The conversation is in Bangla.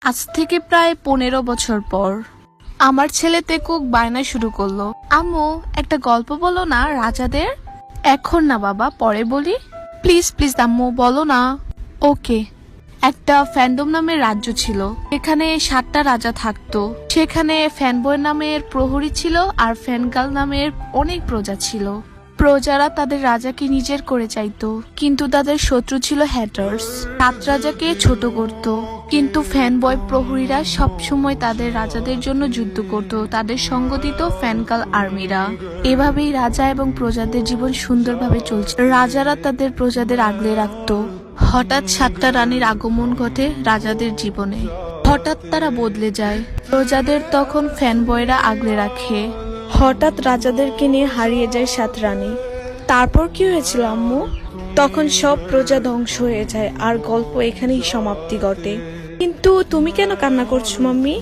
আজ থেকে প্রায় 15 বছর পর আমার ছেলে তেকুক বায়না শুরু করলো, আম্মু একটা গল্প বলো না রাজাদের। এখন না বাবা, পরে বলি। প্লিজ প্লিজ আম্মু বলো না। ওকে। একটা ফ্যান্ডম নামের রাজ্য ছিল, এখানে 7টা রাজা থাকতো। সেখানে ফ্যানবয় নামের প্রহরী ছিল আর ফ্যানগার্ল নামের অনেক প্রজা ছিল। প্রজারা তাদের রাজাকে নিজের করে চাইতো, কিন্তু তাদের শত্রু ছিল হ্যাটার্স। 7 রাজাকে ছোট করত, কিন্তু ফ্যানবয় প্রহরীরা সবসময় তাদের রাজাদের জন্য যুদ্ধ করত। তাদের সঙ্গ দিত ফ্যানগার্ল আর্মিরা। এভাবেই রাজা এবং প্রজাদের জীবন সুন্দরভাবে চলছে। রাজারা তাদের প্রজাদের আগলে রাখতো। হঠাৎ 7টা রানীর আগমন ঘটে রাজাদের জীবনে। হঠাৎ তারা বদলে যায়। প্রজাদের তখন ফ্যানবয়রা আগলে রাখে। হঠাৎ রাজাদেরকে নিয়ে হারিয়ে যায় 7 রানী। তারপর কি হয়েছিল আম্মু? তখন সব প্রজা ধ্বংস হয়ে যায় আর গল্প এখানেই সমাপ্তি ঘটে। কিন্তু তুমি কেন কান্না করছো মাম্মি?